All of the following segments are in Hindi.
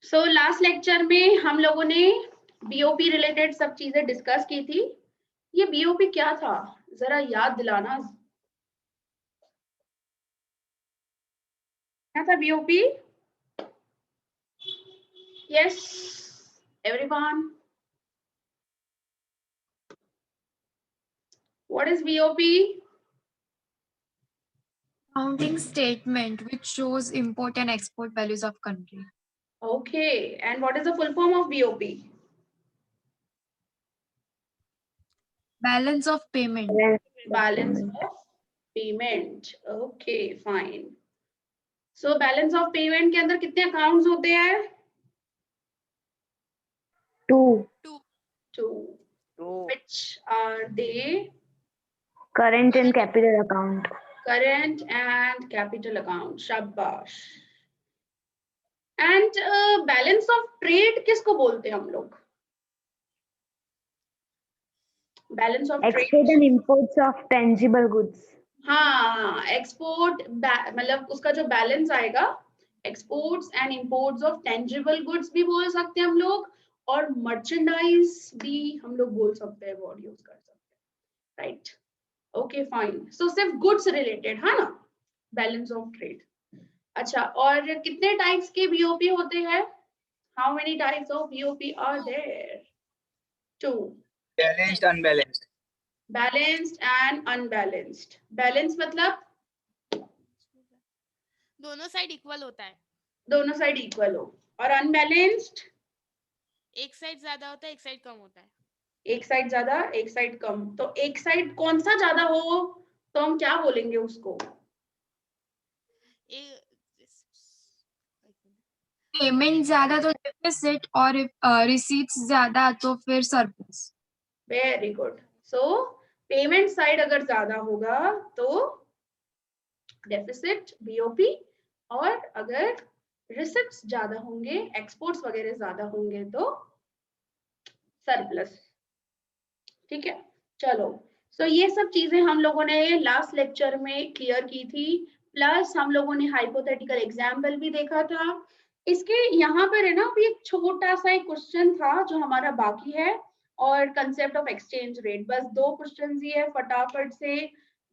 सो लास्ट लेक्चर में हम लोगों ने बीओपी रिलेटेड सब चीजें डिस्कस की थी। ये बीओपी क्या था, जरा याद दिलाना। क्या था BOP? Yes everyone, what is BOP? Accounting statement which shows import and export values of country. Okay, and what is the full form of BOP? Balance of payment. Balance of payment. Okay, fine. So balance of payment के अंदर कितने accounts होते हैं? Two. Two. Which are they? Current and capital account. Current and capital account. शाबाश. And balance of trade किसको बोलते हैं हम लोग? Balance of trade. Export and imports of tangible goods. हाँ, एक्सपोर्ट मतलब उसका जो बैलेंस आएगा, exports and imports of tangible goods भी बोल सकते हैं हम लोग, और मर्चेंडाइज भी हम लोग बोल सकते हैं, वर्ड यूज कर सकते हैं, राइट? ओके फाइन, सो सिर्फ गुड्स रिलेटेड, हाँ ना, बैलेंस ऑफ ट्रेड। अच्छा, और कितने टाइप्स के बीओपी होते हैं? How many types of BOP are there? Two. Balanced unbalanced. Balanced and unbalanced. Balance मतलब दोनों साइड इक्वल होता है, दोनों साइड इक्वल हो, और अनबैलेंस्ड एक साइड ज्यादा होता है एक साइड कम होता है। एक साइड ज्यादा एक साइड कम, तो एक साइड कौन सा ज्यादा हो तो हम क्या बोलेंगे उसको? पेमेंट ज्यादा तो डेफिसिट और रिसीट्स ज्यादा तो फिर सरप्लस। Very good. सो पेमेंट साइड अगर ज्यादा होगा तो डेफिसिट बीओपी, और अगर रिसिप्ट्स ज्यादा होंगे, एक्सपोर्ट्स वगैरह ज्यादा होंगे तो सरप्लस। ठीक है, चलो। सो ये सब चीजें हम लोगों ने लास्ट लेक्चर में क्लियर की थी, प्लस हम लोगों ने हाइपोथेटिकल एग्जाम्पल भी देखा था। इसके यहाँ पर है ना, अभी एक छोटा सा एक क्वेश्चन था जो हमारा बाकी है, और कंसेप्ट ऑफ एक्सचेंज रेट। बस 2 क्वेश्चन ही है, फटाफट से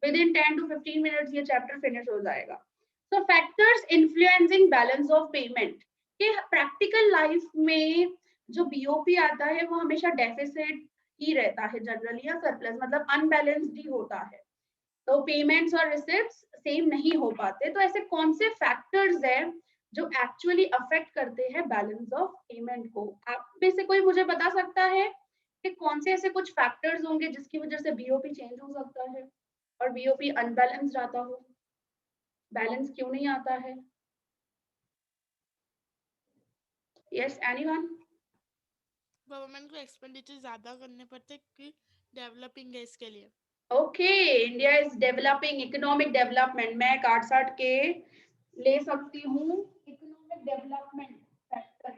विद इन 10 to 15 मिनट्स ये चैप्टर फिनिश हो जाएगा। सो factors influencing balance of payment, कि प्रैक्टिकल लाइफ में जो बीओपी आता है वो हमेशा डेफिसिट ही रहता है जनरली, या सरप्लस, मतलब अनबैलेंस्ड ही होता है, तो पेमेंट्स और रिसिप्ट्स सेम नहीं हो पाते। तो ऐसे कौन से फैक्टर्स हैं जो एक्चुअली अफेक्ट करते हैं बैलेंस ऑफ पेमेंट को? आप में से कोई मुझे बता सकता है कि कौन से ऐसे कुछ फैक्टर्स होंगे जिसकी वजह से बीओपी चेंज हो सकता है और बीओपी अनबैलेंस्ड आता हो? बैलेंस क्यों नहीं आता है? Yes anyone? गवर्नमेंट को एक्सपेंडिचर ज्यादा करने पड़ते कि डेवलपिंग है इसके लिए। Okay, India is developing, economic development, मैं 60 के ले सकती हूँ। Economic development factor,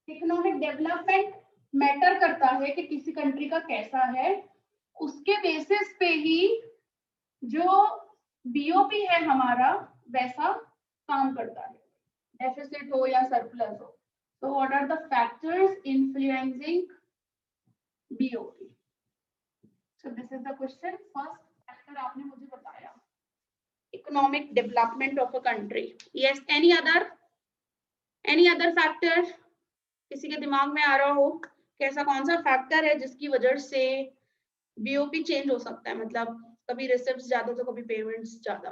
economic development matter करता है कि किसी कंट्री का कैसा है, उसके बेसिस पे ही जो बीओपी है हमारा वैसा काम करता है, डेफिसिट हो या सरप्लस हो। तो what are the factors influencing BOP? So this is the question. First factor आपने मुझे बताया, economic development of a country. Yes, any other factor किसी के दिमाग में आ रहा हो? कैसा कौन सा फैक्टर है जिसकी वजह से बीओपी चेंज हो सकता है, मतलब कभी रिसिप्ट्स ज्यादा तो कभी पेमेंट्स ज्यादा?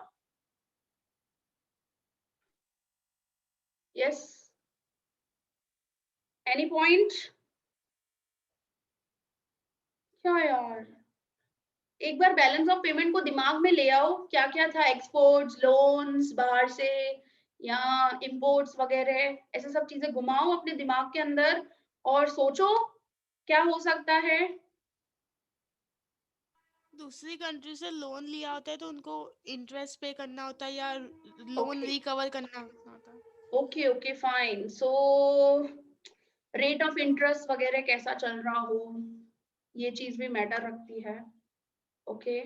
Yes, any point? क्या यार, एक बार बैलेंस ऑफ पेमेंट को दिमाग में ले आओ, क्या क्या था? एक्सपोर्ट्स, लोन्स बाहर से या इंपोर्ट्स वगैरह, ऐसे सब चीजें घुमाओ अपने दिमाग के अंदर और सोचो क्या हो सकता है। दूसरी कंट्री से लोन लिया होता है तो उनको इंटरेस्ट पे करना होता है या लोन रिकवर करना होता है। Okay okay fine. So rate of interest वगैरह कैसा चल रहा हो, ये चीज भी मैटर रखती है। Okay,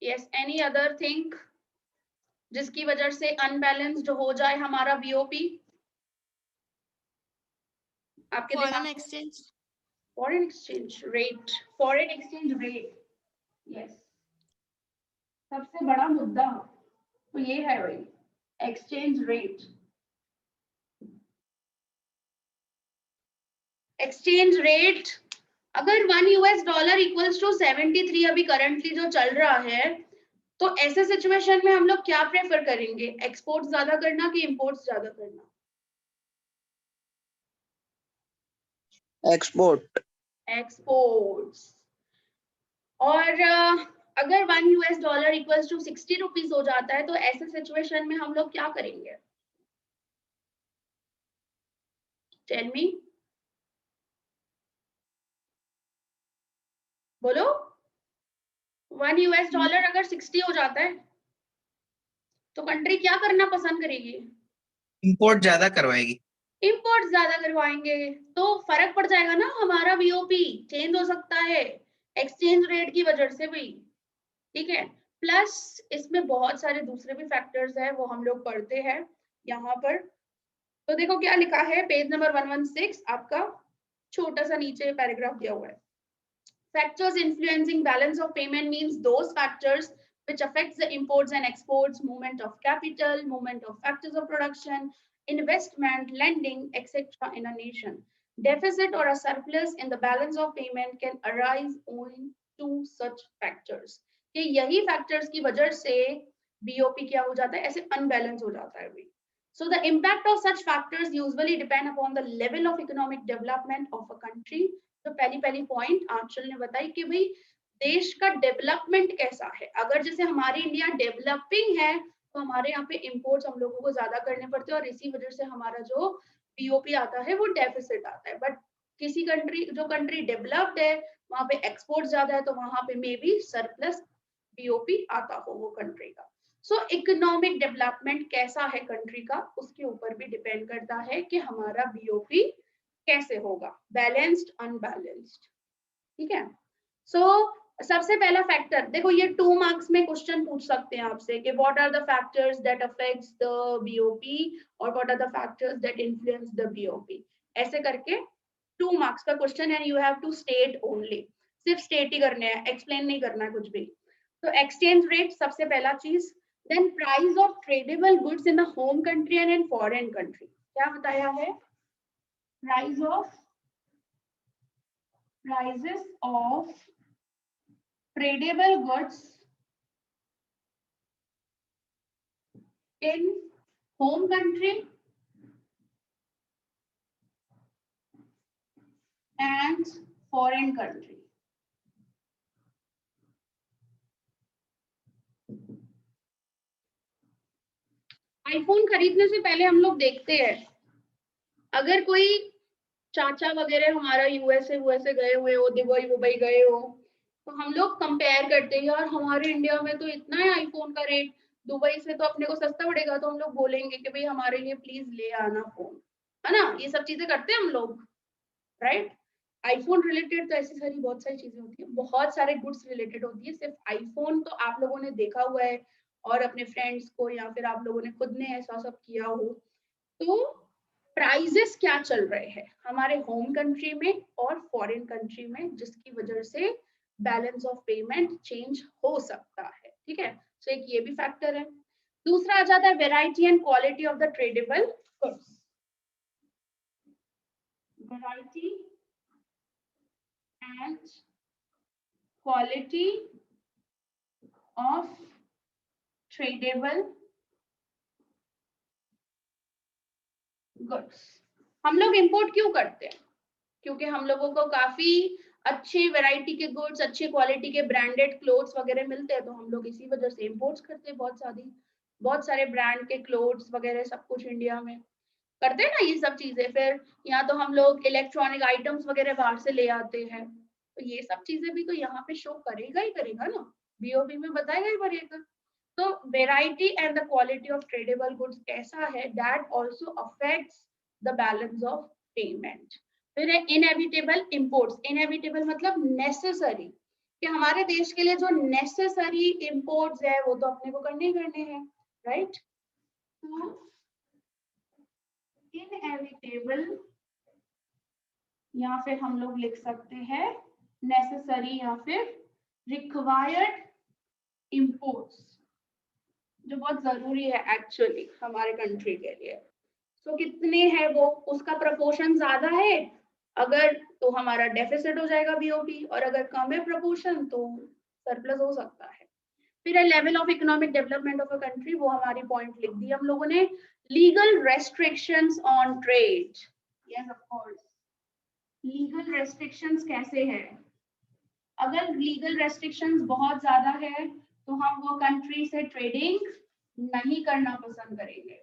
yes, any other thing? जिसकी वजह से अनबैलेंस्ड हो जाए हमारा बीओपी? आपके फॉरेन दिमाग में? Exchange. Foreign exchange rate, foreign exchange rate, yes, सबसे बड़ा मुद्दा तो ये है भाई, एक्सचेंज रेट। एक्सचेंज रेट अगर 1 यूएस डॉलर इक्वल्स टू 73 अभी करंटली जो चल रहा है, तो ऐसे सिचुएशन में हम लोग क्या प्रेफर करेंगे, एक्सपोर्ट ज्यादा करना कि इंपोर्ट्स ज्यादा करना? एक्सपोर्ट। एक्सपोर्ट्स। और अगर 1 US dollar equals to 60 rupees हो जाता है, तो ऐसे सिचुएशन में हम लोग क्या करेंगे? टेल मी, बोलो। 1 यूएस डॉलर अगर 60 हो जाता है, तो कंट्री क्या करना पसंद करेगी? इंपोर्ट ज्यादा करवाएगी। इंपोर्ट ज्यादा करवाएंगे, तो फर्क पड़ जाएगा ना, हमारा बीओपी चेंज हो सकता है एक्सचेंज रेट की वजह से भी, ठीक है। प्लस इसमें बहुत सारे दूसरे भी फैक्टर्स है, वो हम लोग पढ़ते हैं यहाँ पर। तो देखो क्या लिखा है, पेज नंबर 116 आपका, छोटा सा नीचे पैराग्राफ दिया हुआ है। Factors influencing balance of payment means those factors which affects the imports and exports, movement of capital, movement of factors of production, investment, lending, etc. in a nation. Deficit or a surplus in the balance of payment can arise owing to such factors. कि यही factors की वजह से BOP क्या हो जाता है, ऐसे unbalance हो जाता है भाई. So the impact of such factors usually depend upon the level of economic development of a country. तो पहली पॉइंट आंचल ने बताई कि भाई देश का डेवलपमेंट कैसा है। अगर जैसे हमारी इंडिया डेवलपिंग है, तो हमारे यहाँ पे इंपोर्ट्स हम लोगों को ज्यादा करने पड़ते हैं, और इसी वजह से हमारा जो बीओपी आता है वो डेफिसिट आता है। बट किसी कंट्री, जो कंट्री डेवलप्ड है, वहां पे एक्सपोर्ट ज्यादा है, तो वहां पे मे बी सरप्लस बीओपी आता हो वो कंट्री का। सो इकोनॉमिक डेवलपमेंट कैसा है कंट्री का, उसके ऊपर भी डिपेंड करता है कि हमारा बीओपी कैसे होगा, बैलेंस्ड अनबैलेंस्ड, ठीक है। सो सबसे पहला फैक्टर देखो, ये 2 मार्क्स में क्वेश्चन पूछ सकते हैं आपसे कि what are the factors that affects the BOP और what are the factors that influence the BOP, ऐसे करके 2 मार्क्स का क्वेश्चन है, you have to state only, सिर्फ स्टेट ही करने हैं, एक्सप्लेन नहीं करना है कुछ भी। तो एक्सचेंज रेट सबसे पहला चीज, then price of tradable goods in the home country and in foreign country, क्या बताया है, prices of tradable goods in home country and foreign country. IPhone खरीदने से पहले हम लोग देखते हैं, अगर कोई चाचा वगैरह हमारा यूएसए गए हुए हो, दुबई गए हो, तो हम लोग कंपेयर करते हैं, यार हमारे इंडिया में तो इतना है आईफोन का रेट, दुबई से तो अपने को सस्ता पड़ेगा, तो हम लोग बोलेंगे कि भाई हमारे लिए प्लीज ले आना फोन, है ना, ये सब चीजें करते हैं हम लोग, राइट। आईफोन रिलेटेड तो ऐसी सारी बहुत सारी चीजें होती है, बहुत सारे गुड्स रिलेटेड होती है, सिर्फ आईफोन तो आप लोगों ने देखा हुआ है और अपने फ्रेंड्स को या फिर आप लोगों ने खुद ने ऐसा सब किया हो। तो प्राइजेस क्या चल रहे हैं हमारे होम कंट्री में और फॉरेन कंट्री में, जिसकी वजह से बैलेंस ऑफ पेमेंट चेंज हो सकता है, ठीक है। तो एक ये भी फैक्टर है। दूसरा आ जाता है variety and quality of the tradable goods, variety and quality of tradable goods. हम लोग इंपोर्ट क्यों करते हैं, क्योंकि हम लोगों को काफी अच्छी वैरायटी के गुड्स, अच्छी क्वालिटी के ब्रांडेड क्लोथ्स वगैरह मिलते हैं, तो हम लोग इसी वजह से इंपोर्ट्स करते हैं। बहुत सारे ब्रांड के क्लोथ्स वगैरह सब कुछ इंडिया में करते हैं ना ये सब चीजें। फिर यहाँ तो हम लोग इलेक्ट्रॉनिक आइटम्स वगैरह बाहर से ले आते हैं, तो ये सब चीजें भी तो यहाँ पे शो करेगा ही करेगा ना, बीओबी में बताएगा ही करेगा। तो variety and the quality of tradable goods कैसा है, that also affects the balance of payment. फिर है इनएविटेबल इंपोर्ट्स, इनएविटेबल मतलब नेसेसरी, कि हमारे देश के लिए जो नेसेसरी इंपोर्ट्स है वो तो अपने को करने ही करने हैं, राइट। तो इनएविटेबल या फिर हम लोग लिख सकते हैं नेसेसरी या फिर रिक्वायर्ड इंपोर्ट्स, जो बहुत जरूरी है एक्चुअली हमारे कंट्री के लिए। तो कितने हैं वो, उसका प्रपोर्शन ज्यादा है अगर तो हमारा डेफिसिट हो जाएगा बीओपी, और अगर कम है प्रपोर्शन तो सरप्लस हो सकता है। फिर level of economic development of a country, वो हमारी पॉइंट लिख दी हम लोगों ने। Legal restrictions on trade, yes of course. Legal restrictions कैसे है, अगर लीगल रेस्ट्रिक्शंस बहुत ज्यादा है तो हम वो कंट्री से ट्रेडिंग नहीं करना पसंद करेंगे।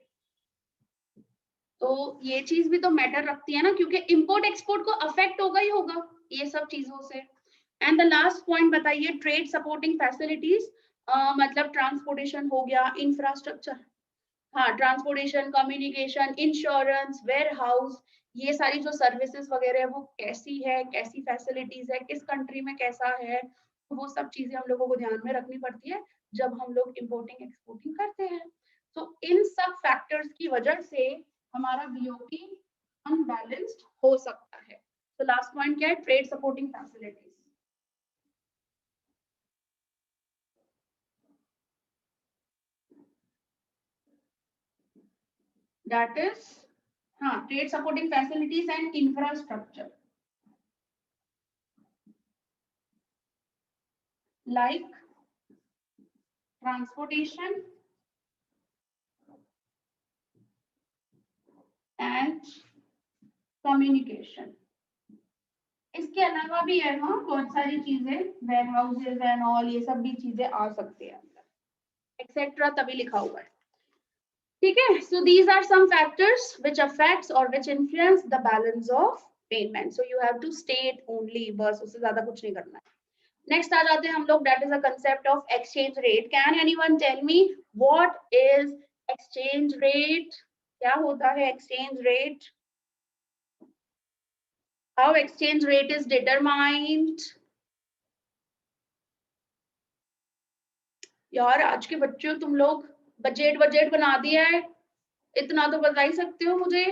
तो ये चीज भी तो मैटर रखती है ना, क्योंकि इंपोर्ट एक्सपोर्ट को अफेक्ट होगा ही होगा ये सब चीजों से। एंड द लास्ट पॉइंट बताइए, ट्रेड सपोर्टिंग फैसिलिटीज, मतलब ट्रांसपोर्टेशन हो गया, इंफ्रास्ट्रक्चर, हाँ transportation, communication, insurance, warehouse, ये सारी जो सर्विसेज वगैरह है वो कैसी है, कैसी फैसिलिटीज है, किस कंट्री में कैसा है, वो सब चीजें हम लोगों को ध्यान में रखनी पड़ती है जब हम लोग इंपोर्टिंग एक्सपोर्टिंग करते हैं। तो इन सब फैक्टर्स की वजह से हमारा बीओपी अनबैलेंस्ड हो सकता है। तो लास्ट पॉइंट क्या है, trade supporting facilities. That is, हाँ, trade supporting facilities and infrastructure like transportation and communication। इसके अलावा भी है हाँ बहुत सारी चीजें, वेयर हाउसेज एंड ऑल, ये सब भी चीजें आ सकती है एक्सेट्रा, तभी लिखा हुआ है। ठीक है, so these are some factors which affects और which influence the balance of payment. So you have to state only, बस उससे ज्यादा कुछ नहीं करना है। नेक्स्ट आ जाते हैं हम लोग, that is a concept of exchange rate. Can anyone tell me what is exchange rate? क्या होता है exchange rate? How exchange rate is determined? यार आज के बच्चों तुम लोग बजट बना दिया है, इतना तो बता ही सकते हो मुझे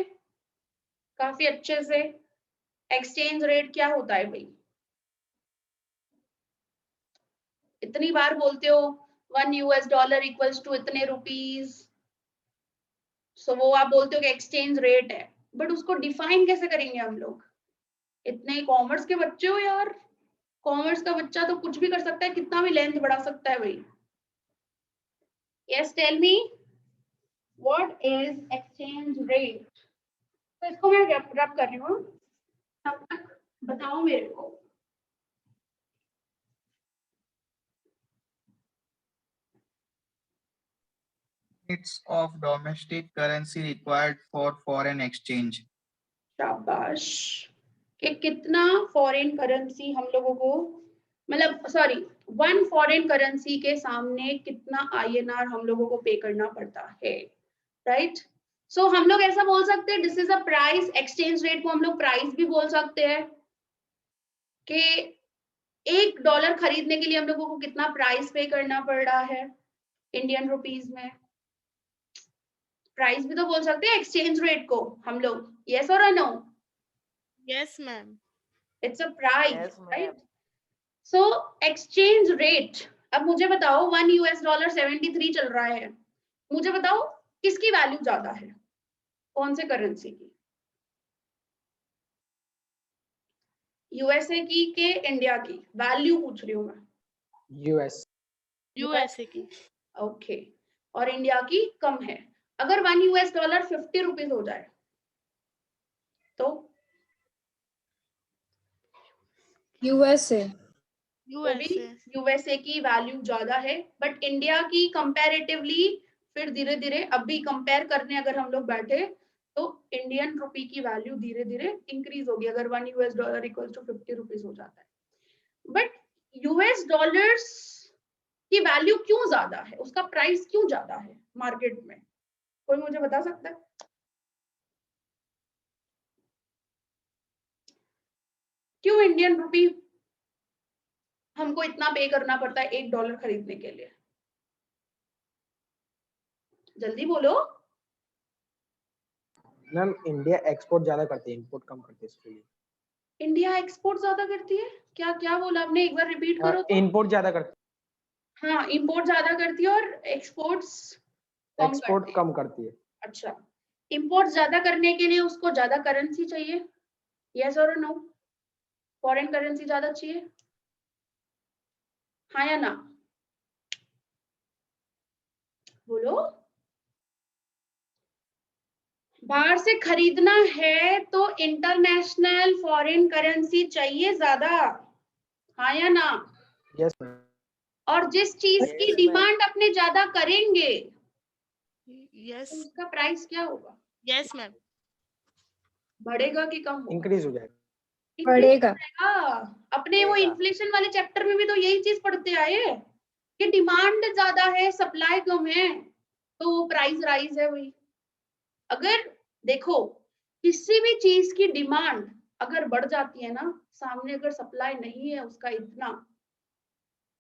काफी अच्छे से। एक्सचेंज रेट क्या होता है भाई? इतनी बार बोलते हो $1 इक्वल्स टू इतने रुपीज, सो वो आप बोलते हो कि एक्सचेंज रेट है, बट उसको डिफाइन कैसे करेंगे हम लोग? इतने कॉमर्स के बच्चे हो यार, कॉमर्स का बच्चा तो कुछ भी कर सकता है, कितना भी लेंथ बढ़ा सकता है भाई। Yes tell me what is exchange rate? तो इसको मैं रब कर रही हूँ, तब तक बताओ मेरे को। It's of domestic currency required for foreign exchange. शाबाश, कि कितना फॉरेन करेंसी हम लोगों को, मतलब सॉरी, वन फॉरेन करेंसी के सामने कितना आईएनआर हम लोगों को पे करना पड़ता है, राइट? सो हम लोग ऐसा बोल सकते हैं, this is a price. Exchange rate को हम लोग प्राइस भी बोल सकते हैं कि $1 खरीदने के लिए हम लोगों को कितना प्राइस पे करना पड़ रहा है इंडियन रुपीज में। प्राइस भी तो बोल सकते हैं एक्सचेंज रेट को हम लोग, यस और no? Yes ma'am. It's a price, Yes, right? ma'am. So exchange rate, अब मुझे बताओ $1 73 चल रहा है, मुझे बताओ किसकी वैल्यू ज्यादा है, कौन से करेंसी की? यूएसए की के इंडिया की? वैल्यू पूछ रही हूँ मैं। US. यूएसए की। ओके, और इंडिया की कम है। अगर $1 50 हो जाए तो यूएसए। वो भी यूएसए। यूएसए की वैल्यू ज्यादा है, बट इंडिया की कंपैरेटिवली फिर धीरे धीरे अभी कंपेयर करने अगर हम लोग बैठे तो इंडियन रुपी की वैल्यू धीरे धीरे इंक्रीज होगी अगर $1 इक्वल टू 50 रुपीज हो जाता है। बट यूएस डॉलर्स की वैल्यू क्यों ज्यादा है, उसका प्राइस क्यों ज्यादा है मार्केट में? कोई मुझे बता सकता है? क्यों इंडियन रुपी हमको इतना पे करना पड़ता है $1 खरीदने के लिए? जल्दी बोलो। मैम इंडिया एक्सपोर्ट ज्यादा करती है, इंपोर्ट कम करती है इसके लिए। इंडिया एक्सपोर्ट ज्यादा करती है? क्या क्या बोला आपने, एक बार रिपीट करो तो। इंपोर्ट ज्यादा करती हाँ, इंपोर्ट ज्यादा करती है और एक्सपोर्ट्स है, कम एक्सपोर्ट करते हैं। कम करती है। अच्छा, इंपोर्ट ज्यादा करने के लिए उसको ज्यादा करेंसी चाहिए, यस और नो? फॉरेन करेंसी ज्यादा चाहिए, हाँ या ना? बोलो। बाहर से खरीदना है तो इंटरनेशनल फॉरेन करेंसी चाहिए ज्यादा, हाँ या ना? Yes ma'am. और जिस चीज की डिमांड अपने ज्यादा करेंगे यस तो उसका प्राइस क्या होगा? Yes ma'am. बढ़ेगा कि कम होगा? इंक्रीज हो जाएगा। Increase बढ़ेगा। हो जाएगा। अपने वो बढ़ेगा। इन्फ्लेशन वाले चैप्टर में भी तो यही चीज पढ़ते आए कि डिमांड ज्यादा है, सप्लाई कम है, तो प्राइस राइज है वही। अगर देखो किसी भी चीज की डिमांड अगर बढ़ जाती है ना, सामने अगर सप्लाई नहीं है उसका इतना,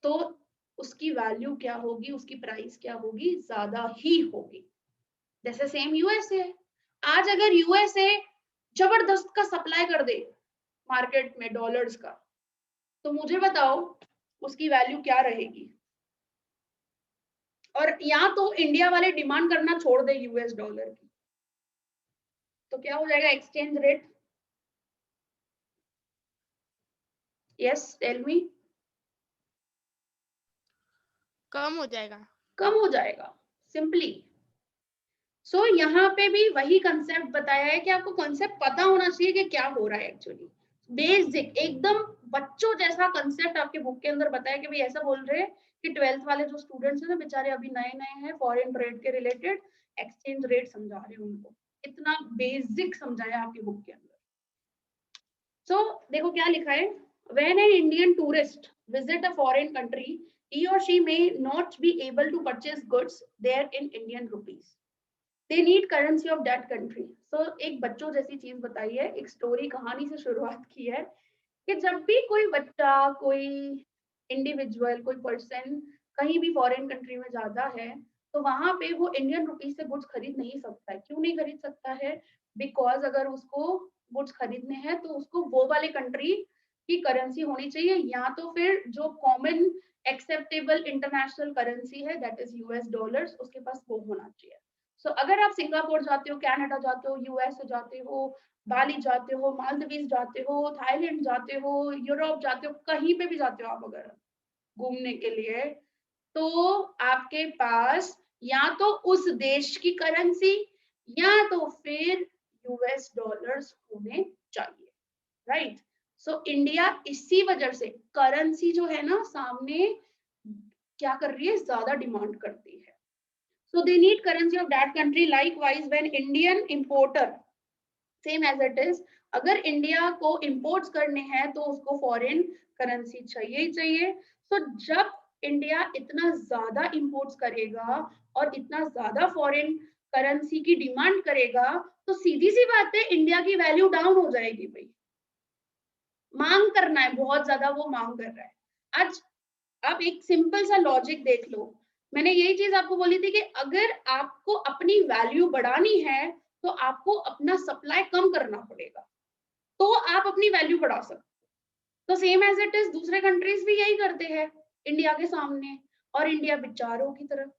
तो उसकी वैल्यू क्या होगी, उसकी प्राइस क्या होगी, ज्यादा ही होगी। जैसे सेम यूएसए है, आज अगर यूएसए जबरदस्त का सप्लाई कर दे मार्केट में डॉलर्स का, तो मुझे बताओ उसकी वैल्यू क्या रहेगी। और या तो इंडिया वाले डिमांड करना छोड़ दे यूएस डॉलर की, तो क्या हो जाएगा exchange rate? Yes tell me. कम हो जाएगा। कम हो जाएगा सिंपली। सो यहाँ पे भी वही कंसेप्ट बताया है कि आपको कंसेप्ट पता होना चाहिए कि क्या हो रहा है एक्चुअली। बेसिक एकदम बच्चों जैसा कंसेप्ट आपके बुक के अंदर बताया कि भाई ऐसा बोल रहे हैं कि 12th वाले जो स्टूडेंट्स हैं ना बेचारे अभी नए नए हैं, फॉरेन ट्रेड के रिलेटेड एक्सचेंज रेट समझा रहे हैं उनको, इतना बेसिक समझाया आपके बुक के अंदर। सो देखो क्या लिखा है, when an Indian tourist visit a foreign country he or she may not be able to purchase goods there in Indian rupees. They need currency of that country. So एक बच्चों जैसी चीज बताई है, एक स्टोरी कहानी से शुरुआत की है कि जब भी कोई बच्चा, कोई इंडिविजुअल, कोई पर्सन कहीं भी फॉरेन कंट्री में जाता है तो वहां पे वो इंडियन रुपीज से गुड्स खरीद नहीं सकता है। क्यों नहीं खरीद सकता है? बिकॉज अगर उसको गुड्स खरीदने हैं तो उसको वो वाले कंट्री की करेंसी होनी चाहिए, या तो फिर जो कॉमन एक्सेप्टेबल इंटरनेशनल करेंसी है दैट इज यूएस डॉलर्स, उसके पास वो होना चाहिए। सो अगर आप सिंगापुर जाते हो, कनाडा जाते हो, यूएस जाते हो, बाली जाते हो, मालदीव जाते हो, थाईलैंड जाते हो, यूरोप जाते हो, कहीं पे भी जाते हो आप अगर घूमने के लिए, तो आपके पास या तो उस देश की करेंसी या तो फिर यूएस डॉलर्स होने चाहिए, राइट? सो इंडिया इसी वजह से करेंसी जो है ना सामने क्या कर रही है, ज्यादा डिमांड करती है। So they need currency of that country. Likewise, when Indian importer, same as it is, अगर इंडिया को imports करने हैं तो उसको foreign currency चाहिए ही चाहिए। So जब इंडिया इतना ज्यादा imports करेगा और इतना ज्यादा foreign currency की डिमांड करेगा तो सीधी सी बात है इंडिया की वैल्यू डाउन हो जाएगी भाई। मांग करना है बहुत ज्यादा, वो मांग कर रहा है। आज आप एक सिंपल सा लॉजिक देख लो, मैंने यही चीज आपको बोली थी कि अगर आपको अपनी वैल्यू बढ़ानी है तो आपको अपना सप्लाई कम करना पड़ेगा, तो आप अपनी वैल्यू बढ़ा सकते हो। तो सेम एज इट इज दूसरे कंट्रीज भी यही करते हैं इंडिया के सामने, और इंडिया बेचारों की तरफ,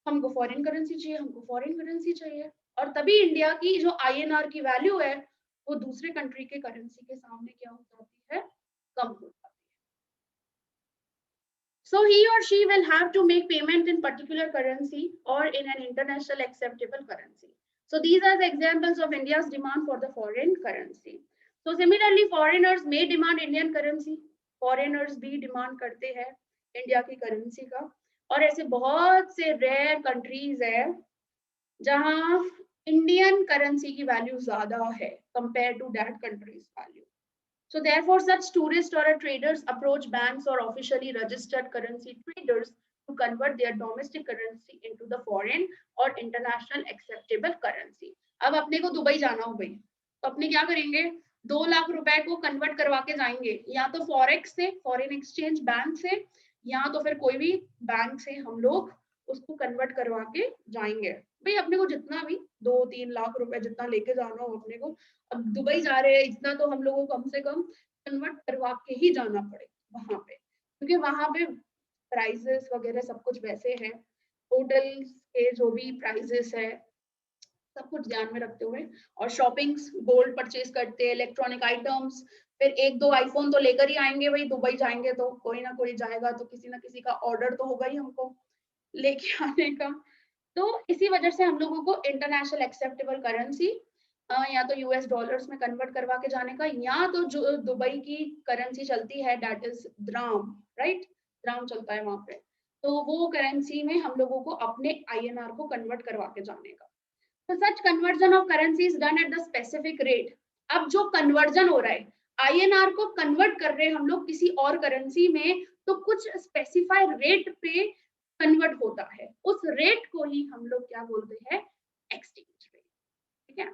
हमको फॉरेन करेंसी चाहिए, हमको फॉरेन करेंसी चाहिए, और तभी इंडिया की जो आईएनआर की वैल्यू है वो दूसरे कंट्री के करेंसी के सामने क्या हो जाती है, कम हो जाती है। So he or she will have to make payment in particular currency or in an international acceptable currency. So these are the examples of India's demand for the foreign currency. So similarly, foreigners may demand Indian currency. Foreigners भी demand करते हैं इंडिया की करेंसी का, और ऐसे बहुत से रेयर कंट्रीज है जहां इंडियन करेंसी की वैल्यू ज्यादा है compare to that countries value. So therefore, such tourists or traders approach banks or officially registered currency traders to convert their domestic currency into the foreign or international acceptable currency. अब अपने को दुबई जाना हो भाई, तो अपने क्या करेंगे, 2 लाख रुपए को कन्वर्ट करवा के जाएंगे, या तो फॉरेक्स से, फॉरेन एक्सचेंज बैंक से, या तो फिर कोई भी बैंक से हम लोग उसको कन्वर्ट करवा के जाएंगे। भाई अपने को जितना भी 2-3 लाख रुपए जितना लेके जाना हो अपने को, अब दुबई जा रहे हैं इतना तो हम लोगों को कम से कम कन्वर्ट करवा के ही जाना पड़े वहां पे, क्योंकि वहां पे प्राइजेस वगैरह सब कुछ वैसे है, होटल के जो भी प्राइजेस है सब कुछ ध्यान में रखते हुए, और शॉपिंग्स गोल्ड परचेज करते हैं, इलेक्ट्रॉनिक आइटम्स, फिर 1-2 आईफोन तो लेकर ही आएंगे भाई, दुबई जाएंगे तो कोई ना कोई जाएगा तो किसी ना किसी का ऑर्डर तो होगा ही हमको लेके आने का। तो इसी वजह से हम लोगों को इंटरनेशनल एक्सेप्टेबल करेंसी या तो यूएस डॉलर्स में कन्वर्ट करवा के जाने का, या तो जो दुबई की करेंसी चलती है that is dram, right, dram चलता है वहां पे, तो वो करेंसी में हम लोगों को अपने आईएनआर को कन्वर्ट करवा के जाने का। तो such conversion of currency is done at the specific rate. अब जो कन्वर्जन हो रहा है, आईएनआर को कन्वर्ट कर रहे हैं हम लोग किसी और करेंसी में, तो कुछ स्पेसिफाइड रेट पे कन्वर्ट होता है, उस रेट को ही हम लोग क्या बोलते हैं, एक्सचेंज रेट, ठीक है।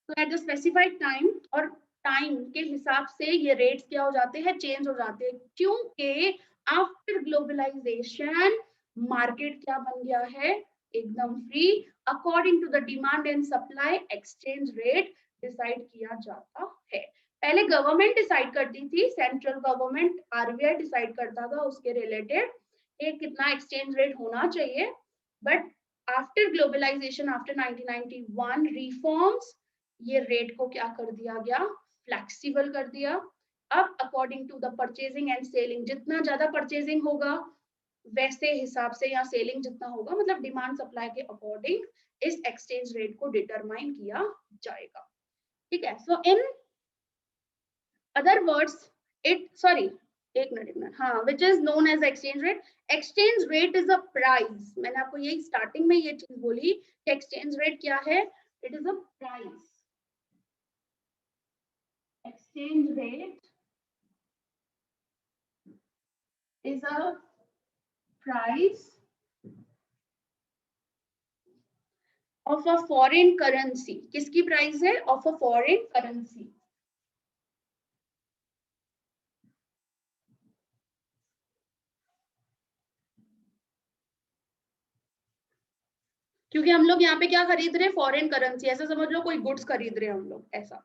तो एट द स्पेसिफाइड टाइम, और टाइम के हिसाब से ये रेट्स क्या हो जाते हैं, चेंज हो जाते हैं, क्योंकि आफ्टर ग्लोबलाइजेशन मार्केट क्या बन गया है, एकदम free, according to the demand and supply exchange rate decide किया जाता है। पहले गवर्नमेंट डिसाइड करती थी, सेंट्रल गवर्नमेंट आरबीआई डिसाइड करता था उसके रिलेटेड कितना एक्सचेंज रेट होना चाहिए, but after globalization, after 1991 reforms, ये रेट को क्या कर दिया गया, फ्लेक्सिबल कर दिया। अब according to the purchasing and selling, जितना ज्यादा परचेजिंग होगा वैसे हिसाब से, या सेलिंग जितना होगा, मतलब डिमांड सप्लाई के अकॉर्डिंग इस एक्सचेंज रेट को डिटरमाइन किया जाएगा, ठीक है। So in other words it, sorry एक मिनट, हाँ, which is known as exchange rate. Exchange rate is a price, मैंने आपको यही स्टार्टिंग में ये चीज बोली कि एक्सचेंज रेट क्या है, it is a price. Exchange rate is a price of a foreign currency. किसकी प्राइस है, ऑफ अ फॉरेन करेंसी। क्योंकि हम लोग यहाँ पे क्या खरीद रहे हैं, फॉरेन करेंसी, ऐसा समझ लो कोई गुड्स खरीद रहे हैं हम लोग, ऐसा।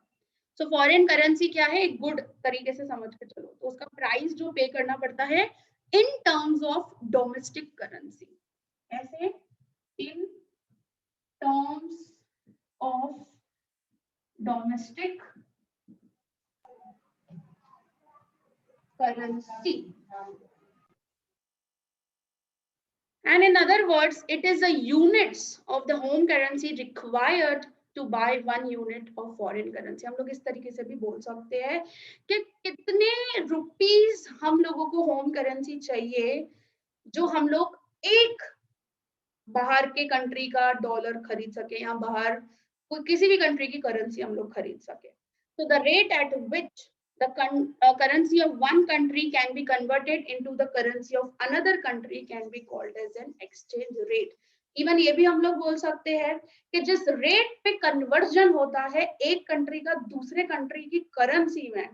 सो फॉरेन करेंसी क्या है, एक गुड तरीके से समझ के चलो, तो उसका प्राइस जो पे करना पड़ता है in terms of domestic currency, ऐसे in terms of domestic currency, and in other words it is the units of the home currency required to buy 1 unit of foreign currency। हम लोग इस तरीके से भी बोल सकते हैं कि कितने रुपीस हम लोगों को होम करेंसी चाहिए जो हम लोग एक बाहर के कंट्री का डॉलर खरीद सके, या बाहर कोई किसी भी कंट्री की करेंसी हम लोग खरीद सके। तो the rate at which the currency of one country can be converted into the currency of another country can be called as an exchange rate। Even ये भी हम लोग बोल सकते हैं कि जिस रेट पे कन्वर्जन होता है एक कंट्री का दूसरे कंट्री की करेंसी में,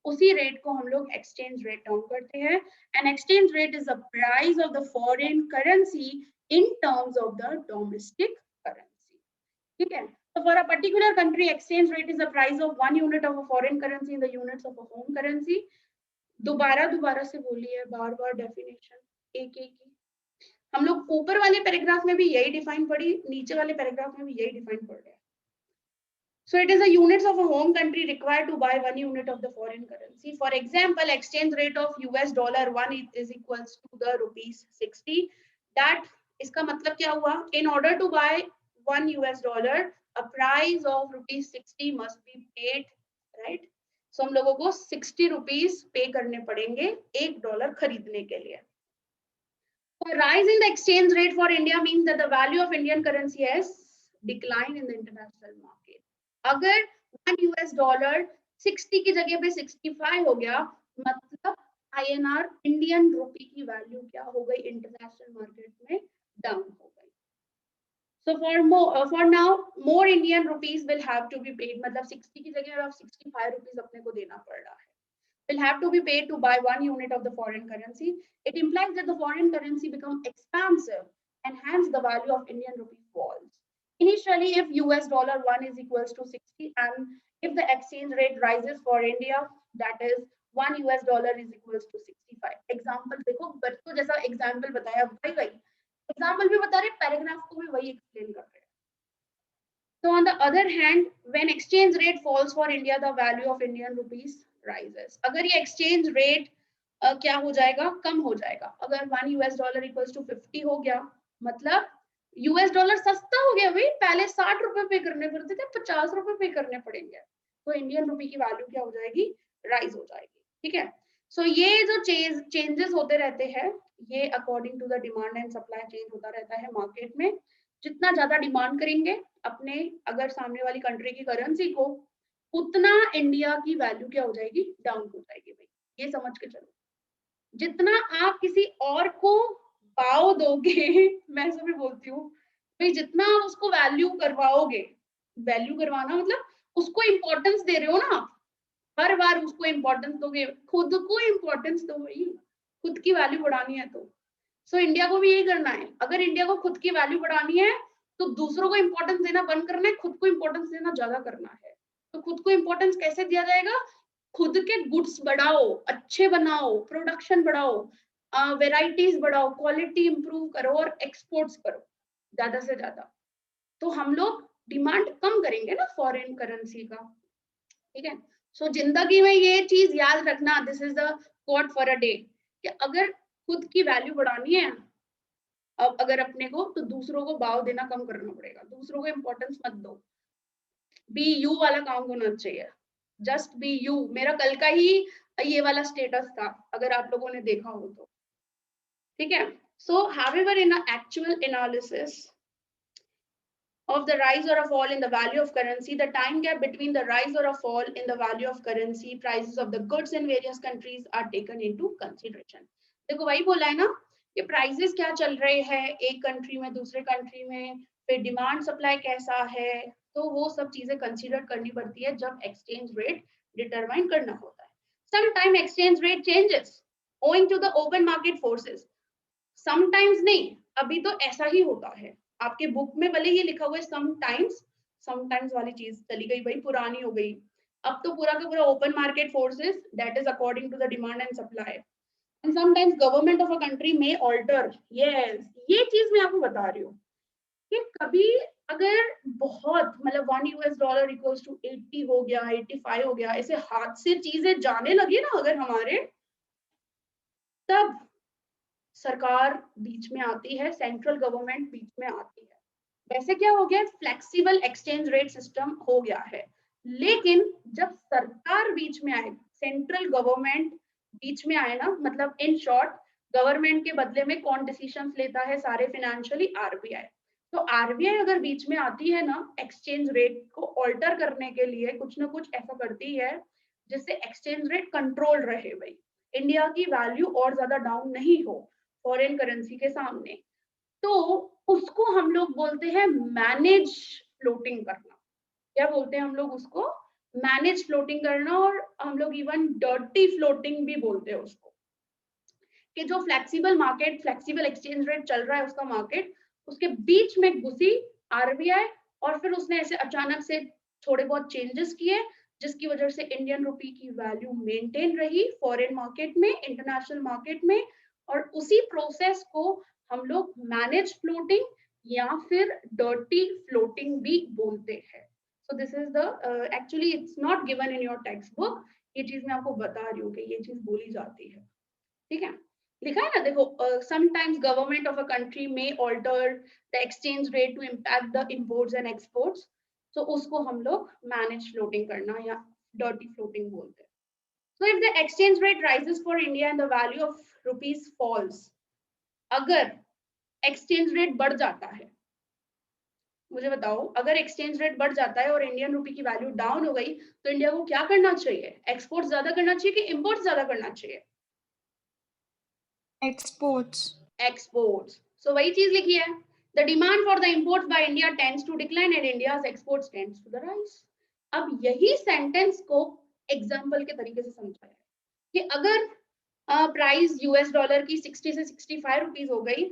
उसी रेट को हम लोग एक्सचेंज रेट टर्म करते हैं। An exchange rate is the price of the foreign currency in terms of the domestic currency, ठीक है। So for a particular country, exchange rate is the price of 1 unit of a foreign currency in the units of a home currency। दोबारा से बोलिए, बार डेफिनेशन एक ही। हम लोग ऊपर वाले पैराग्राफ में भी यही डिफाइन पढ़ी, नीचे वाले पैराग्राफ में भी यही डिफाइन पढ़ रहे हैं। So it is the units of a home country required to buy 1 unit of the foreign currency। For example, exchange rate of US dollar 1 is equals to the rupees 60। That इसका मतलब क्या हुआ, in order to buy 1 US dollar a price of rupees 60 must be paid, right? So हम लोगों को 60 rupees पे करने पड़ेंगे $1 खरीदने के लिए। So rise in the exchange rate for India means that the value of Indian currency has declined in the international market। अगर 1 US dollar 60 की जगह पे 65 हो गया, मतलब INR इंडियन रुपी की वैल्यू क्या हो गई, इंटरनेशनल मार्केट में डाउन हो गई। So for now more Indian rupees will have to be paid, मतलब 60 की जगह अब 65 rupees अपने को देना पड़ रहा है, will have to be paid to buy 1 unit of the foreign currency। It implies that the foreign currency become expansive and hence the value of Indian rupee falls. Initially, if US dollar 1 is equals to 60 and if the exchange rate rises for India, that is 1 US dollar is equals to 65. Example देखो, बच्चों जैसा example बताया भाई, example भी बता रहे, paragraph को भी वही explain कर रहे हैं. So on the other hand, when exchange rate falls for India, the value of Indian rupees rises. अगर ये exchange rate क्या हो जाएगा, कम हो जाएगा. अगर 1 US dollar equals to 50 हो गया, मतलब US डॉलर सस्ता हो गया भाई, पहले 60 रुपए पे करने पड़ते थे, 50 रुपए पे करने पड़ेंगे. तो इंडियन रुपी की वैल्यू क्या हो जाएगी, राइज हो जाएगी. ठीक है. सो ये जो चेंजेस होते रहते हैं, ये according to the demand and supply change होता रहता है मार्केट में. जितना ज्यादा डिमांड करेंगे अपने अगर सामने वाली कंट्री की करेंसी को, उतना इंडिया की वैल्यू क्या हो जाएगी, डाउन हो जाएगी भाई. ये समझ के चलो. जितना आप किसी और को भाव दोगे, मैं ऐसा भी बोलती हूँ भाई, जितना आप उसको वैल्यू करवाओगे, वैल्यू करवाना मतलब उसको इंपॉर्टेंस दे रहे हो ना, हर बार उसको इंपॉर्टेंस दोगे, खुद को इंपॉर्टेंस दो भाई, खुद की वैल्यू बढ़ानी है तो. सो इंडिया को भी यही करना है. अगर इंडिया को खुद की वैल्यू बढ़ानी है तो दूसरों को इंपॉर्टेंस देना बंद करना है, खुद को इंपॉर्टेंस देना ज्यादा करना है. तो खुद को इंपॉर्टेंस कैसे दिया जाएगा, खुद के गुड्स बढ़ाओ, अच्छे बनाओ, प्रोडक्शन बढ़ाओ, वेराइटीज बढ़ाओ, क्वालिटी इंप्रूव करो और एक्सपोर्ट्स करो ज्यादा से ज्यादा. तो हम लोग डिमांड कम करेंगे ना फॉरेन करेंसी का. ठीक है. सो जिंदगी में ये चीज याद रखना, this is the quote for a day, कि अगर खुद की वैल्यू बढ़ानी है अब अगर अपने को, तो दूसरों को भाव देना कम करना पड़ेगा. दूसरों को इंपॉर्टेंस मत दो. बी यू वाला काम होना चाहिए. Just be you. मेरा कल का ही ये वाला स्टेटस था, अगर आप लोगों ने देखा हो तो. ठीक है. सो however in actual analysis of the rise or a fall in the value of currency, the time gap between the rise or a fall in the value of currency prices of the goods in various countries are taken into consideration. देखो वही बोला है ना कि प्राइसेस क्या चल रहे हैं एक कंट्री में दूसरे कंट्री में, फिर डिमांड सप्लाई कैसा है, तो वो सब चीजें कंसीडर करनी पड़ती है जब एक्सचेंज रेट डिटरमाइन करना होता है. Sometime exchange rate changes owing to the open market forces. Sometimes नहीं, अभी तो ऐसा ही होता है. आपके बुक में भले ये लिखा हुआ है समटाइम्स वाली चीज चली गई भाई, पुरानी हो गई. अब तो पूरा का पूरा open market forces, that is according to the demand and supply. And sometimes government of a country में ऑल्टर. यस, ये चीज मैं आपको बता रही हूँ कि कभी अगर बहुत मतलब 1 US डॉलर इक्वल्स टू 80 हो गया, 85 हो गया, ऐसे हाथ से चीजें जाने लगी ना अगर हमारे, तब सरकार बीच में आती है, सेंट्रल गवर्नमेंट बीच में आती है. वैसे क्या हो गया, फ्लेक्सिबल एक्सचेंज रेट सिस्टम हो गया है. लेकिन जब सरकार बीच में आए, सेंट्रल गवर्नमेंट बीच में आए ना, मतलब इन शॉर्ट गवर्नमेंट के बदले में कौन डिसीजंस लेता है सारे फिनेंशियली, आरबीआई. तो आरबीआई अगर बीच में आती है ना एक्सचेंज रेट को ऑल्टर करने के लिए, कुछ ना कुछ ऐसा करती है जिससे एक्सचेंज रेट कंट्रोल रहे भाई, इंडिया की वैल्यू और ज्यादा डाउन नहीं हो फॉरेन करेंसी के सामने, तो उसको हम लोग बोलते हैं मैनेज फ्लोटिंग करना. क्या बोलते हैं हम लोग उसको, मैनेज फ्लोटिंग करना. और हम लोग इवन डर्टी फ्लोटिंग भी बोलते हैं उसको, कि जो flexible market, flexible exchange rate चल रहा है उसका मार्केट, उसके बीच में घुसी आरबीआई और फिर उसने ऐसे अचानक से थोड़े बहुत चेंजेस किए, जिसकी वजह से इंडियन रुपी की वैल्यू मेंटेन रही फॉरेन मार्केट में, इंटरनेशनल मार्केट में. और उसी प्रोसेस को हम लोग मैनेज फ्लोटिंग या फिर डर्टी फ्लोटिंग भी बोलते हैं. सो this is the actually it's not given in your text book, ये चीज मैं आपको बता रही हूँ कि ये चीज बोली जाती है. ठीक है. लिखा है ना देखो, sometimes government of a country में alter the exchange rate to impact the imports and exports. तो उसको हम लोग मैनेज फ्लोटिंग करना या डर्टी फ्लोटिंग बोलते हैं. So if the exchange rate rises for India and the value of rupees falls, अगर exchange rate बढ़ जाता है, मुझे बताओ, अगर exchange rate बढ़ जाता है और इंडियन रुपी की वैल्यू डाउन हो गई, तो इंडिया को क्या करना चाहिए, एक्सपोर्ट ज्यादा करना चाहिए कि इंपोर्ट ज्यादा करना चाहिए? एक्सपोर्ट्स. सो वही चीज लिखी है, the demand for the imports by India tends to decline and India's exports tends to the rise. अब यही सेंटेंस को एग्जाम्पल के तरीके से समझाया कि अगर प्राइस यूएस डॉलर की 60 से 65 रुपीज हो गई,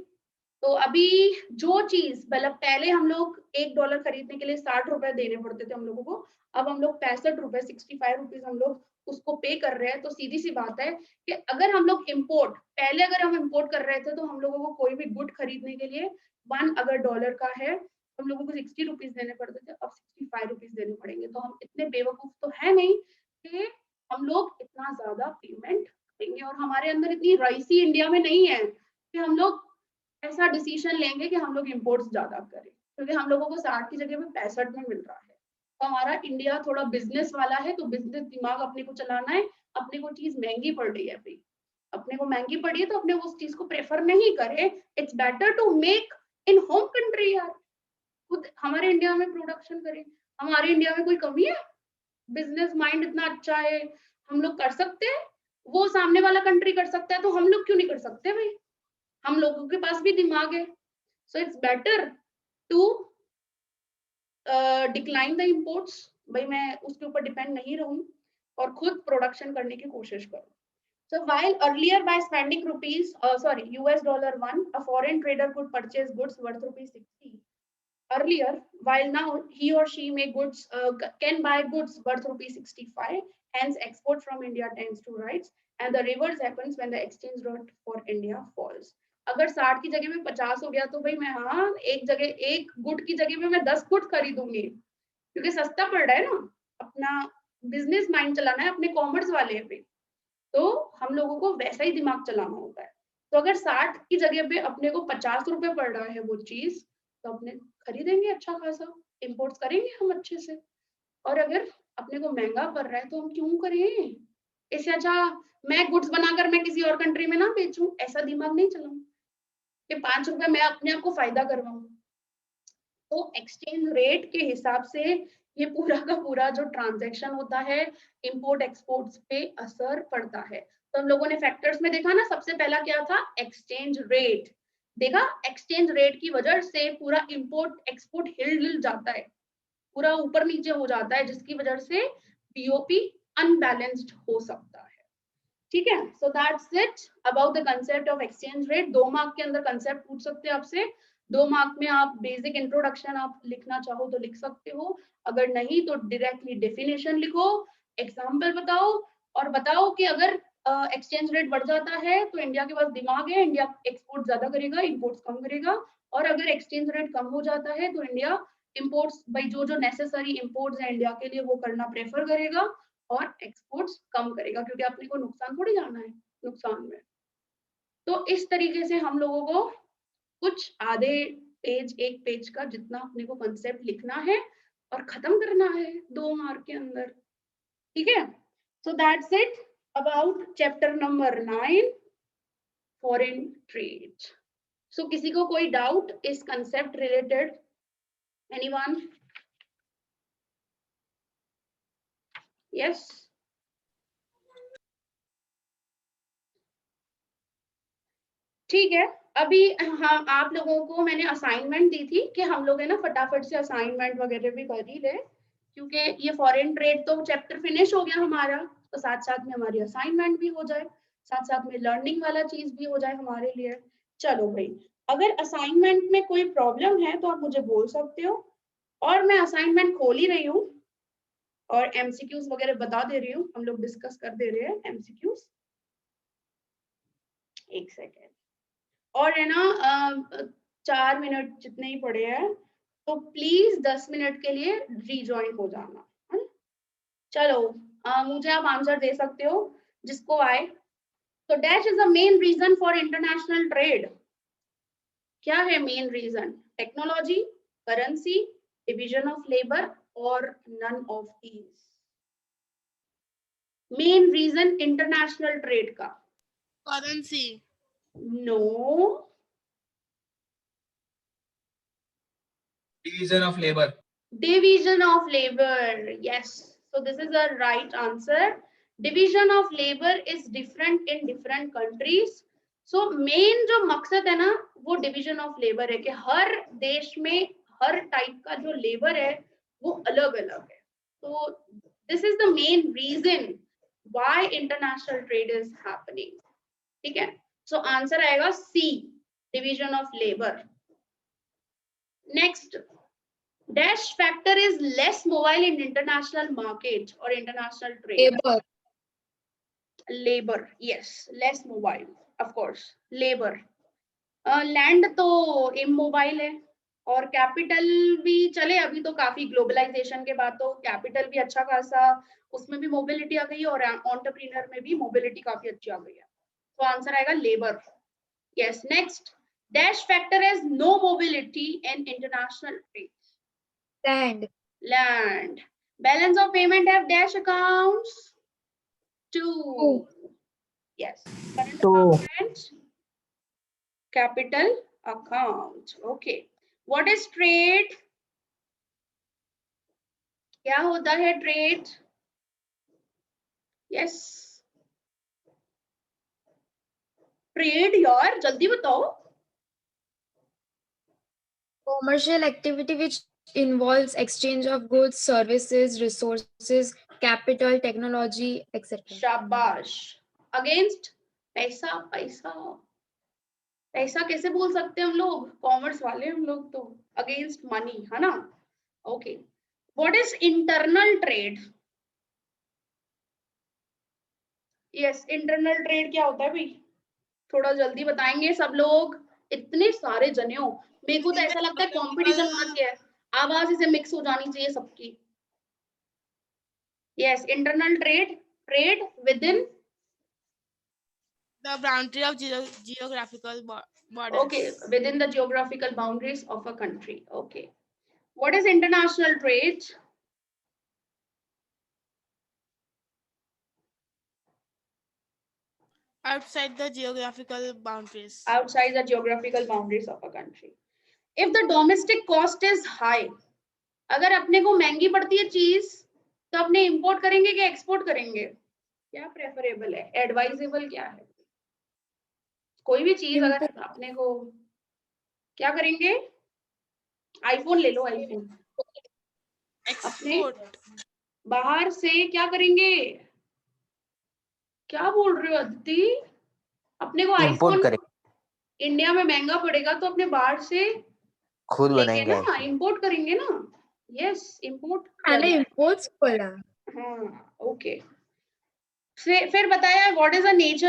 तो अभी जो चीज मतलब पहले हम लोग $1 खरीदने के लिए 60 रुपए देने पड़ते थे हम लोगों को, अब हम लोग 65 रुपए 65 रुपीज हम लोग उसको पे कर रहे हैं। तो सीधी सी बात है कि अगर हम लोग इम्पोर्ट, पहले अगर हम इम्पोर्ट कर रहे थे तो हम लोगों को कोई भी गुड खरीदने के लिए 1 अगर डॉलर का है हम लोगों को 60 रुपीज देने पड़ते थे, अब 65 रुपीज देने पड़ेंगे। तो हम इतने बेवकूफ तो है नहीं कि हम लोग इतना ज्यादा पेमेंट करेंगे, और हमारे अंदर इतनी रईसी इंडिया में नहीं है कि हम लोग ऐसा डिसीजन लेंगे कि हम लोग इम्पोर्ट्स ज्यादा करें, क्योंकि हम लोगों को 60 की जगह पे 65 में मिल रहा है। तो हमारा इंडिया थोड़ा बिजनेस वाला है, तो बिजनेस दिमाग अपने को चलाना है। अपने को चीज महंगी पड़ रही है भाई, अपने को महंगी पड़ी है तो अपने उस चीज को प्रेफर नहीं करें। It's better to make in home country यार, खुद हमारे इंडिया में प्रोडक्शन करें। हमारे इंडिया में कोई कमी है? बिजनेस माइंड इतना अच्छा है, हम लोग कर सकते हैं। वो सामने वाला कंट्री कर सकता है तो हम लोग क्यों नहीं कर सकते भाई? हम लोगों के पास भी दिमाग है। So it's better to decline the imports. भाई मैं उसके ऊपर डिपेंड नहीं रहूं और खुद प्रोडक्शन करने की कोशिश करूं। So while earlier by spending $1, a foreign trader could purchase goods worth ₹60. Earlier, while now he or she can buy goods worth ₹65, hence export from India tends to rise, and the reverse happens when the exchange rate for India falls. अगर 60 की जगह में 50 हो गया तो भाई मैं एक गुड की जगह में मैं 10 गुड खरीदूंगी, क्योंकि सस्ता पड़ रहा है ना। अपना बिजनेस माइंड चलाना है, अपने कॉमर्स वाले पे, तो हम लोगों को वैसा ही दिमाग चलाना होता है। तो अगर 60 की जगह पे अपने को 50 रुपए पड़ रहा है वो चीज, तो अपने खरीदेंगे अच्छा खासा, इम्पोर्ट्स करेंगे हम अच्छे से। और अगर अपने को महंगा पड़ रहा है तो हम क्यों करें? इससे अच्छा मैं गुड्स बनाकर मैं किसी और कंट्री में ना बेचूं, ऐसा दिमाग नहीं चलाऊं कि 5 रुपए मैं अपने आप को फायदा करवाऊं। तो एक्सचेंज रेट के हिसाब से ये पूरा का पूरा जो ट्रांजैक्शन होता है इंपोर्ट एक्सपोर्ट्स पे असर पड़ता है। तो हम लोगों ने फैक्टर्स में देखा ना, सबसे पहला क्या था? Exchange rate. देखा, एक्सचेंज रेट की वजह से पूरा इंपोर्ट एक्सपोर्ट हिल जाता है, पूरा ऊपर नीचे हो जाता है, जिसकी वजह से पीओपी अनबैलेंस्ड हो सकता है। ठीक है, so that's it about the concept of exchange rate. 2 mark के अंदर कंसेप्ट पूछ सकते हैं आपसे। 2 मार्क में आप बेसिक इंट्रोडक्शन आप लिखना चाहो तो लिख सकते हो, अगर नहीं तो डायरेक्टली डेफिनेशन लिखो, एग्जाम्पल बताओ, और बताओ कि अगर एक्सचेंज रेट बढ़ जाता है तो इंडिया के पास दिमाग है, इंडिया एक्सपोर्ट ज्यादा करेगा, इंपोर्ट्स कम करेगा। और अगर एक्सचेंज रेट कम हो जाता है तो इंडिया इंपोर्ट्स, भाई जो नेसेसरी इंपोर्ट्स है इंडिया के लिए वो करना प्रेफर करेगा और एक्सपोर्ट्स कम करेगा, क्योंकि अपने को नुकसान थोड़ी जाना है नुकसान में। तो इस तरीके से हम लोगों को कुछ आधे पेज, एक पेज का जितना अपने को कंसेप्ट लिखना है और खत्म करना है 2 मार्क के अंदर। ठीक है, so that's it about chapter number 9 foreign trade. So किसी को कोई डाउट इस कंसेप्ट रिलेटेड? एनीवन? यस, ठीक है। अभी हाँ, आप लोगों को मैंने असाइनमेंट दी थी कि हम लोग है ना फटाफट से असाइनमेंट वगैरह भी कर ही ले, क्योंकि ये फॉरेन ट्रेड तो चैप्टर फिनिश हो गया हमारा, तो साथ साथ में हमारी असाइनमेंट भी हो जाए, साथ साथ में लर्निंग वाला चीज भी हो जाए हमारे लिए। चलो भाई, अगर असाइनमेंट में कोई प्रॉब्लम है तो आप मुझे बोल सकते हो, और मैं असाइनमेंट खोल ही रही हूँ और एमसीक्यूज वगैरह बता दे रही हूँ, हम लोग डिस्कस कर दे रहे हैं एमसीक्यूज। एक सेकेंड, और है ना 4 मिनट जितने ही पड़े हैं, तो प्लीज 10 मिनट के लिए रीजॉइन हो जाना है ना? चलो मुझे आप आंसर दे सकते हो जिसको आए। तो dash is the main reason for international trade. क्या है main reason? Technology, currency, division of labour और none of these. Main reason international trade का? Currency. No, Division of labor. Division of labor. Yes. So this is the right answer. Division of labor is different in different countries. So main जो मकसद है ना वो division of labor है कि हर देश में हर टाइप का जो लेबर है वो अलग अलग है। तो this is the main reason why international trade is happening. ठीक है, so answer आएगा C, division of labor. Next, dash factor is less mobile in international market or international trade. Labor, yes, less mobile, of course. Labor, land तो immobile है, और कैपिटल भी चले, अभी तो काफी ग्लोबलाइजेशन के बाद तो कैपिटल भी अच्छा खासा, उसमें भी मोबिलिटी आ गई है और एंटरप्रेन्योर में भी मोबिलिटी काफी अच्छी आ गई है. तो आंसर आएगा labour. Yes. Next, dash factor is no mobility in international trade. Land. Balance of payment have dash accounts. 2. Yes. Current account. Capital account. Okay. What is trade? क्या होता है trade? Yes. Trade यार जल्दी बताओ. Commercial activity which involves exchange of goods, services, resources, capital, technology, etc. शाबाश. Against पैसा. पैसा पैसा कैसे बोल सकते हैं हम लोग, कॉमर्स वाले हम लोग तो. अगेंस्ट मनी है ना. Okay. What is internal trade? Yes, internal trade क्या होता है भाई, थोड़ा जल्दी बताएंगे सब लोग, इतने सारे जने हो. मेरे को तो ऐसा लगता है कंपटीशन मच गया है, आवाज इसे मिक्स हो जानी चाहिए सबकी. Yes, internal trade, trade with in The boundary of geographical borders. okay, within the geographical boundaries of a country. Okay. What is international trade? Outside the geographical boundaries. Outside the geographical boundaries of a country. If the domestic cost is high, अगर अपने को महंगी पड़ती है चीज तो अपने इंपोर्ट करेंगे कि एक्सपोर्ट करेंगे? क्या प्रेफरेबल है, एडवाइजेबल क्या है? कोई भी चीज अगर अपने को, क्या करेंगे? आईफोन ले लो, आईफोन अपने Export. बाहर से क्या करेंगे? क्या बोल रहे हो अदिति? अपने को इंपोर्ट आईफोन करेंगे, इंडिया में महंगा पड़ेगा तो अपने बाहर से खुद लेके बनाएंगे ना iPhone। इंपोर्ट करेंगे ना. Yes, import. मैंने imports बोला. हाँ, ओके. फिर बताया व्हाट इज द नेचर